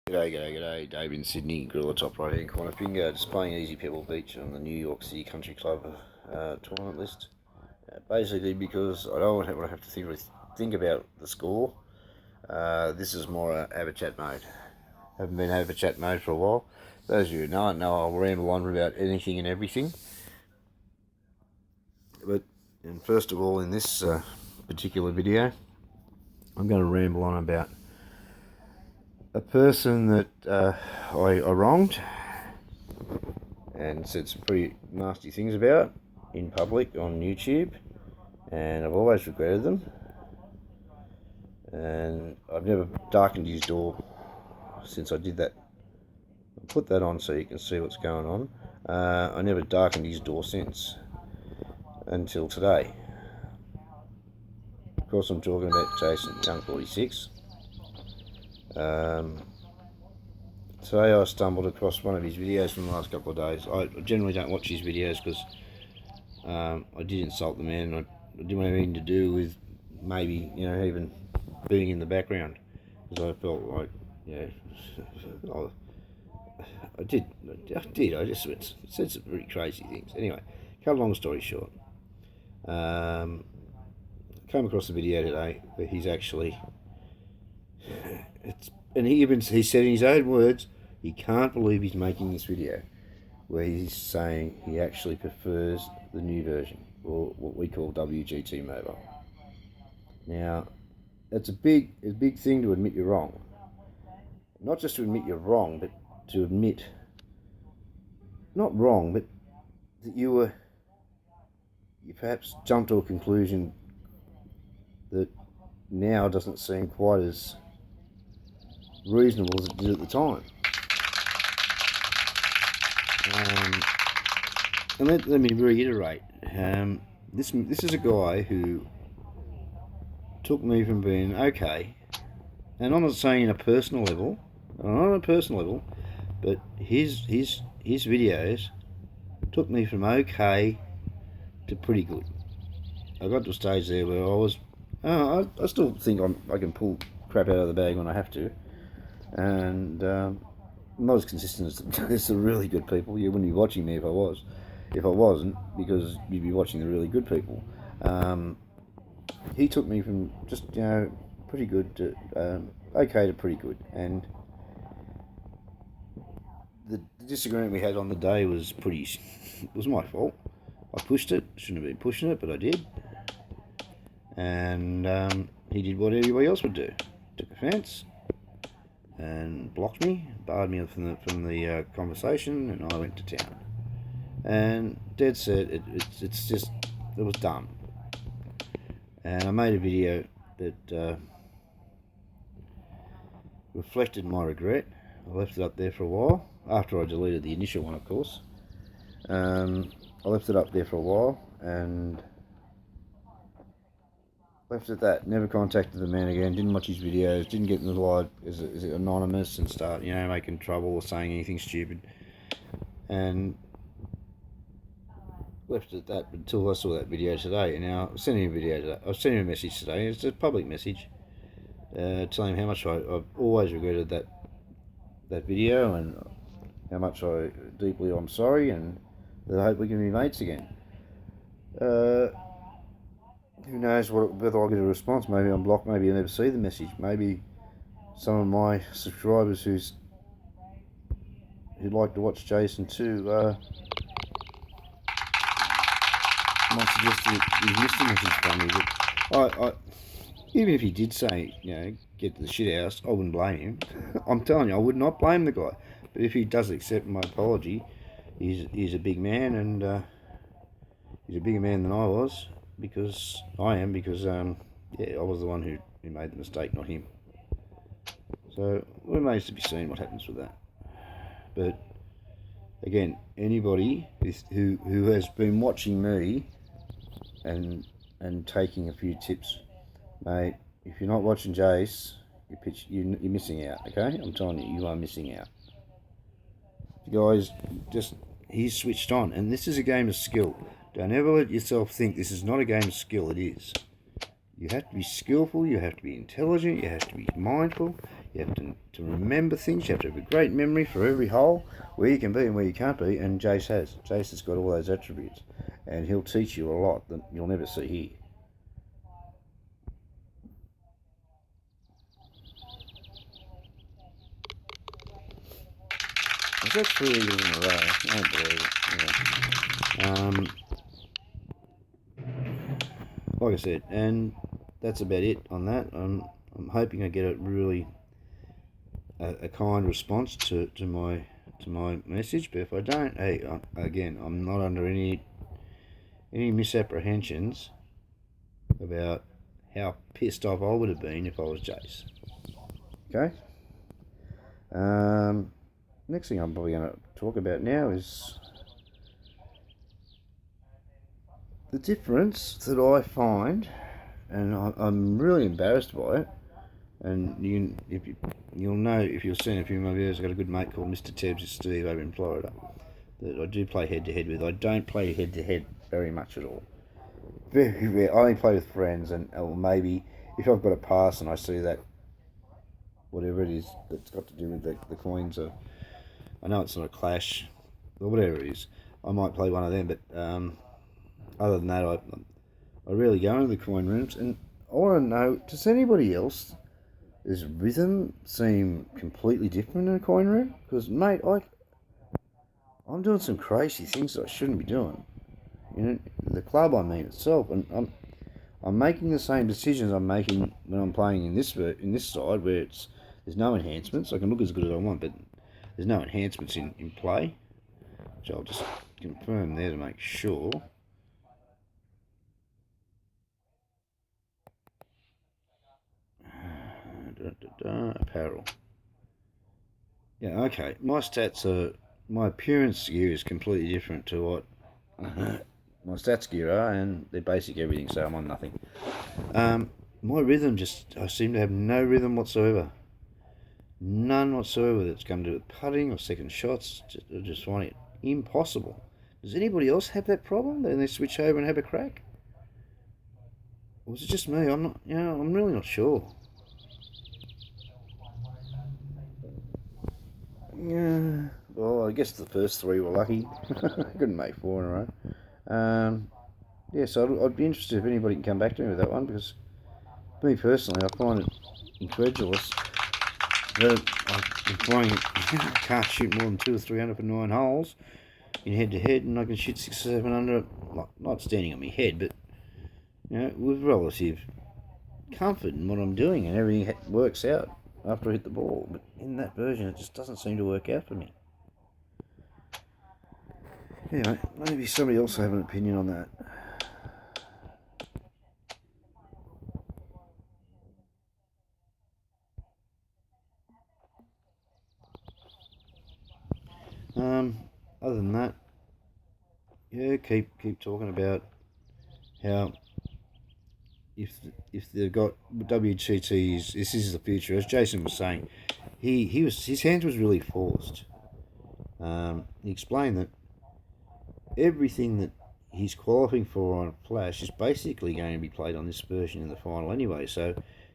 G'day. Dave in Sydney, Gorilla top right hand corner. Bingo, just playing Easy Pebble Beach on the New York City Country Club tournament list. Basically, because I don't want to have to think about the score. This is more Avachat mode. Haven't been Avachat mode for a while. Those of you who know, I'll ramble on about anything and everything. And first of all, in this particular video, I'm going to ramble on about a person that I wronged and said some pretty nasty things about in public on YouTube, and I've always regretted them, and I've never darkened his door since I did that. I'll put that on so you can see what's going on. I never darkened his door since until today. Of course, I'm talking about Jason Young 46. Today I stumbled across one of his videos from the last couple of days. I generally don't watch his videos because I did insult the man, and I didn't have anything to do with maybe, even being in the background, because I felt like, I just said some pretty crazy things. Anyway, cut a long story short, came across a video today where he's actually, he said in his own words, he can't believe he's making this video, where he's saying he actually prefers the new version, or what we call WGT Mobile. Now, it's a big thing to admit you're wrong. Not just to admit you're wrong, but to admit, not wrong, but that you perhaps jumped to a conclusion that now doesn't seem quite as reasonable as it did at the time. And let me reiterate, this is a guy who took me from being okay, and I'm not saying on a personal level, but his videos took me from okay to pretty good. I got to a stage there where I was, I still think I can pull crap out of the bag when I have to, and I'm not as consistent as the really good people. You wouldn't be watching me if I was. If I wasn't, because you'd be watching the really good people. He took me from just pretty good to okay to pretty good, and the disagreement we had on the day was my fault. I pushed it. Shouldn't have been pushing it, but I did. And he did what everybody else would do. Took offence and blocked me, barred me from the conversation, and I went to town. And dead set, it was dumb. And I made a video that reflected my regret. I left it up there for a while, after I deleted the initial one, of course. I left it up there for a while, and left it at that. Never contacted the man again, didn't watch his videos, didn't get in the live as anonymous and start, making trouble or saying anything stupid. And left it at that until I saw that video today. And now I've sent him a video today. I've sent him a message today. It's a public message, telling him how much I've always regretted that video, and how much I'm sorry, and that I hope we can be mates again. Who knows whether I'll get a response? Maybe I'm blocked. Maybe I'll never see the message. Maybe some of my subscribers who'd like to watch Jason too might suggest that he missed a message from me. But even if he did say, get to the shit house, I wouldn't blame him. I'm telling you, I would not blame the guy. But if he does accept my apology, he's a big man, and he's a bigger man than I was. Because I was the one who made the mistake, not him. So it remains to be seen what happens with that. But again, anybody who has been watching me and taking a few tips, mate, if you're not watching Jace, you're missing out. Okay, I'm telling you, you are missing out. Guys, he's switched on, and this is a game of skill. Don't ever let yourself think this is not a game of skill. It is. You have to be skillful, you have to be intelligent, you have to be mindful, You have to remember things. You have to have a great memory for every hole, where you can be and where you can't be. And Jace has. Jace has got all those attributes, and he'll teach you a lot that you'll never see here. Is that 3 eagles in a row? I don't believe it. Like I said, and that's about it on that. I'm hoping I get a really a kind response to my message. But if I don't, hey, again, I'm not under any misapprehensions about how pissed off I would have been if I was Jace. Okay. Next thing I'm probably going to talk about now is the difference that I find, and I'm really embarrassed by it. And you'll know if you've seen a few of my videos. I've got a good mate called Mr. Tebbs Steve over in Florida that I do play head to head with. I don't play head to head very much at all. Very rare. I only play with friends, and or maybe if I've got a pass and I see that whatever it is that's got to do with the coins, or I know it's not a clash or whatever it is, I might play one of them. But other than that, I rarely go into the coin rooms. And I want to know, does anybody else? Does rhythm seem completely different in a coin room? Because, mate, I'm doing some crazy things that I shouldn't be doing. You know, the club, I mean, itself, and I'm making the same decisions I'm making when I'm playing in this side, where there's no enhancements. I can look as good as I want, but there's no enhancements in play. So I'll just confirm there to make sure. Apparel. Yeah, okay. My stats are, my appearance gear is completely different to what my stats gear are, and they're basic everything, so I'm on nothing. My rhythm I seem to have no rhythm whatsoever. None whatsoever that's come to putting or second shots. I just find it impossible. Does anybody else have that problem? Then they switch over and have a crack? Or is it just me? I'm not, I'm really not sure. Yeah. Well, I guess the first 3 were lucky. I couldn't make 4 in a row. Yeah, so I'd be interested if anybody can come back to me with that one, because me personally, I find it incredulous that I'm flying. I can't shoot more than 200 or 300 for 9 holes in head to head, and I can shoot 6 or 7 under, not standing on my head, but with relative comfort in what I'm doing, and everything works out after I hit the ball. But in that version, it just doesn't seem to work out for me. Anyway, maybe somebody else will have an opinion on that. Other than that, yeah, keep talking about how if they've got WGTs, this is the future. As Jason was saying, his hand was really forced. He explained that everything that he's qualifying for on Flash is basically going to be played on this version in the final anyway. So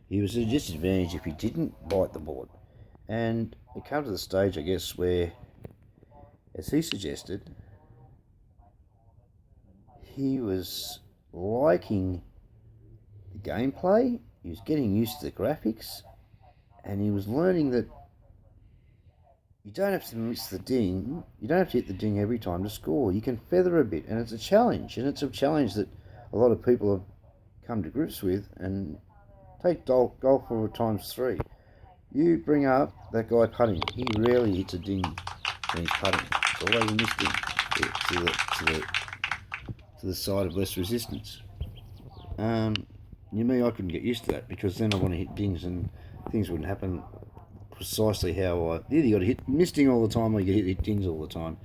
he was at a disadvantage if he didn't bite the board. And it came to the stage, I guess, where, as he suggested, he was liking the gameplay, he was getting used to the graphics, and he was learning that you don't have to miss the ding, you don't have to hit the ding every time to score. You can feather a bit, and it's a challenge, that a lot of people have come to grips with. And take golf for ×3. You bring up that guy putting, he rarely hits a ding when he's putting. It's always a missed ding to the side of less resistance. I couldn't get used to that, because then I want to hit dings and things wouldn't happen precisely how I... Either you got to hit misting all the time, or you hit dings all the time.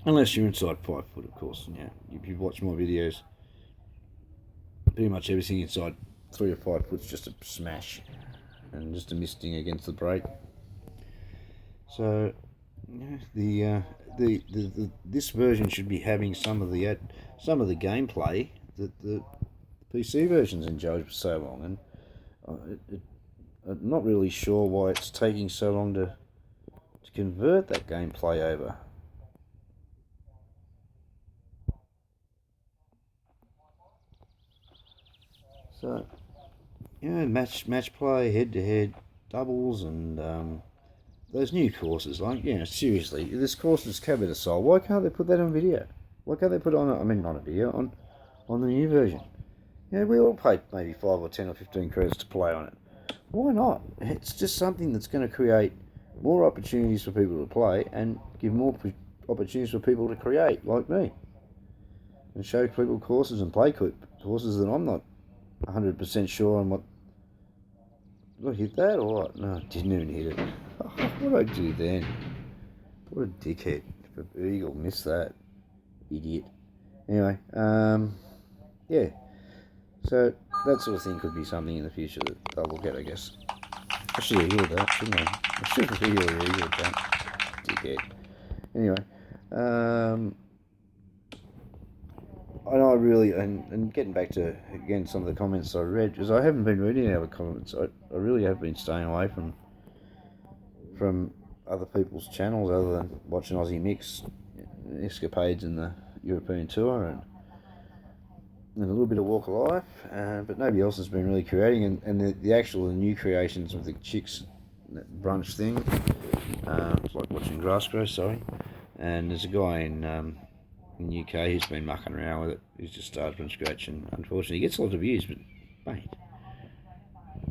Unless you're inside 5 foot, of course. If you watch my videos, pretty much everything inside 3 or 5 foot's just a smash, and just a misting against the break. So, this version should be having some of the gameplay that the PC versions enjoyed for so long, and I'm not really sure why it's taking so long to convert that gameplay over. So, match play, head to head, doubles, and those new courses. Like, seriously, this course is Cabot Soul. Why can't they put that on video? Why can't they put it on? Not a video, on the new version. We all paid maybe 5 or 10 or 15 credits to play on it. Why not? It's just something that's going to create more opportunities for people to play and give more opportunities for people to create, like me, and show people courses and play courses that I'm not 100% sure on what. Did I hit that or what? No, I didn't even hit it. What did I do then? What a dickhead. The eagle missed that. Idiot. Anyway, yeah. So that sort of thing could be something in the future that they'll look at, I guess. I should have healed that, shouldn't I? I should have healed that. Dickhead. Anyway, I know and getting back to, again, some of the comments I read, because I haven't been reading other comments. I really have been staying away from other people's channels other than watching Aussie Mix escapades in the European tour and a little bit of walk of life, but nobody else has been really creating, and the actual new creations of the chicks, that brunch thing, it's like watching grass grow, sorry, and there's a guy in UK who's been mucking around with it, who's just started from scratch, and unfortunately he gets a lot of views, but mate,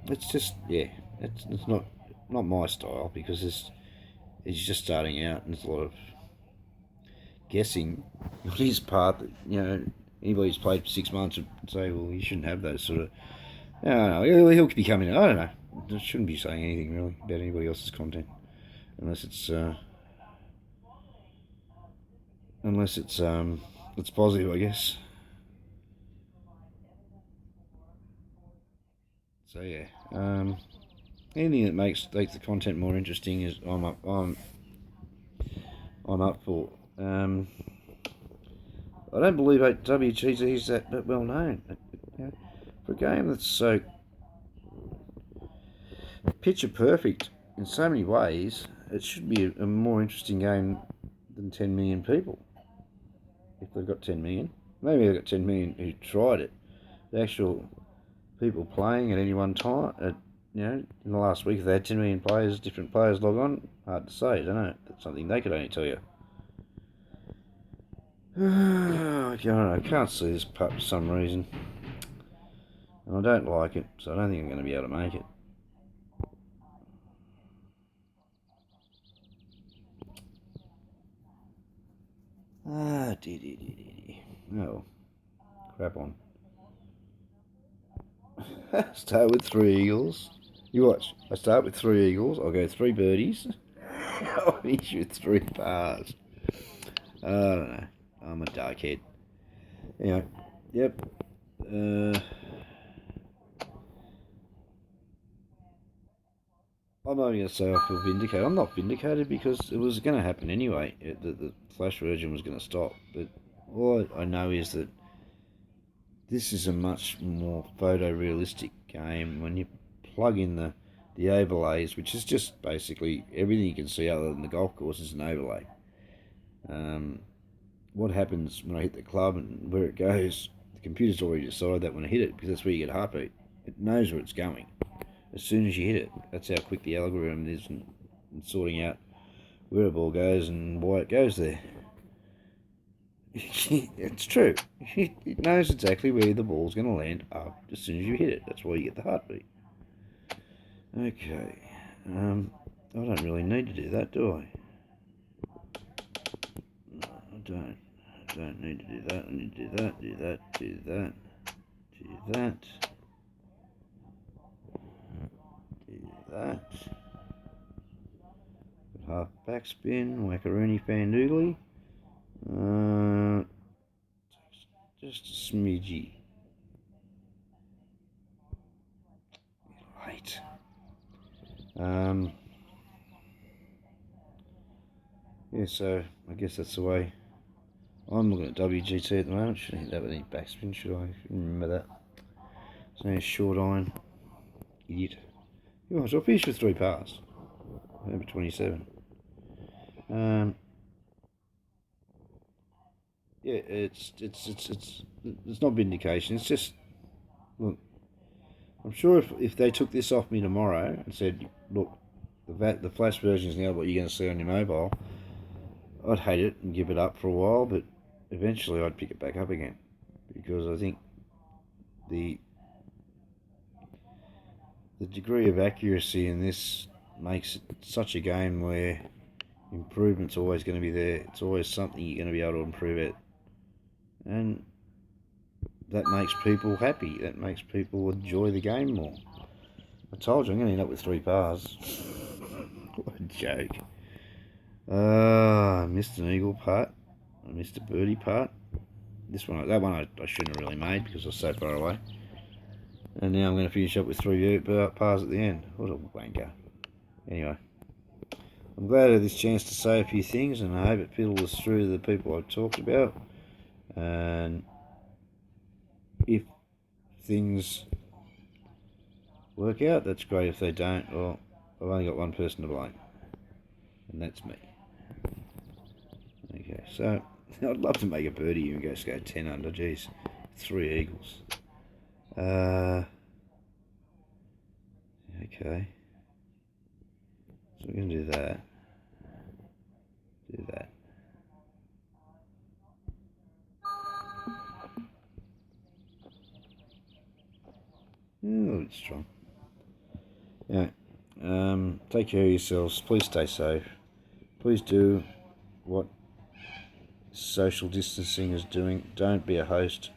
it's just, it's not my style, because he's just starting out, and there's a lot of guessing on his part that, anybody who's played for 6 months would say, well, you shouldn't have those sort of. I don't know. He'll be coming in. I don't know. I shouldn't be saying anything really about anybody else's content, unless it's it's positive, I guess. So yeah, anything that makes the content more interesting is I'm up for. I don't believe WGT is that well known. For a game that's so picture perfect in so many ways, it should be a more interesting game than 10 million people. If they've got 10 million, maybe they've got 10 million who tried it. The actual people playing at any one time, in the last week, if they had 10 million players, different players log on, hard to say, I don't know. That's something they could only tell you. I don't know, I can't see this pup for some reason. And I don't like it, so I don't think I'm going to be able to make it. Oh, crap on. Start with 3 eagles. You watch. I start with 3 eagles. I'll go 3 birdies. I'll finish with 3 pars. I don't know. I'm a darkhead. Anyway, yep. I'm only going to say I feel vindicated. I'm not vindicated because it was going to happen anyway. The Flash version was going to stop. But all I know is that this is a much more photorealistic game. When you plug in the overlays, which is just basically everything you can see other than the golf course is an overlay. What happens when I hit the club and where it goes, the computer's already decided that when I hit it, because that's where you get heartbeat. It knows where it's going as soon as you hit it. That's how quick the algorithm is in sorting out where a ball goes and why it goes there. It's true. It knows exactly where the ball's going to land up as soon as you hit it. That's why you get the heartbeat. Okay. I don't really need to do that, do I? No, I don't. I don't need to do that. I need to do that, do that, do that, do that, do that. Half backspin, wackaroony fandoogly. Just a smidgy. Right. Yeah, so I guess that's the way I'm looking at WGT at the moment. Shouldn't hit that with any backspin, should I? Remember that. It's only a short iron. Idiot. Oh, so I finished with 3 pars. Number 27. Yeah, it's not vindication. It's just, look, I'm sure if they took this off me tomorrow and said, look, the flash version is now what you're going to see on your mobile, I'd hate it and give it up for a while, but eventually I'd pick it back up again, because I think the degree of accuracy in this makes it such a game where improvement's always going to be there. It's always something you're going to be able to improve it, and that makes people happy. That makes people enjoy the game more. I told you I'm going to end up with 3 pars. What a joke. I missed an eagle putt. I missed a birdie putt. That one I shouldn't have really made because I was so far away. And now I'm going to finish up with 3 pars at the end. What a wanker. Anyway, I'm glad I had this chance to say a few things, and I hope it filters through to the people I've talked about. And if things work out, that's great. If they don't, well, I've only got one person to blame, and that's me. Okay, so I'd love to make a birdie and go 10 under. Geez, 3 eagles. Okay, so we're going to do that. Do that. Oh, it's strong. Yeah. Take care of yourselves. Please stay safe. Please do what social distancing is doing. Don't be a host.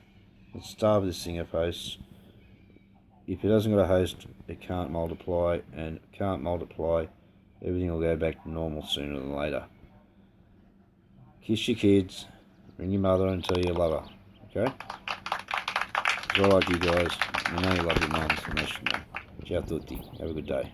Let's starve this thing of hosts. If it hasn't got a host, it can't multiply, and it can't multiply, everything will go back to normal sooner than later. Kiss your kids, ring your mother and tell you love her, okay? It's alright, you guys. I know you love your mums, and they should know. Ciao tutti. Have a good day.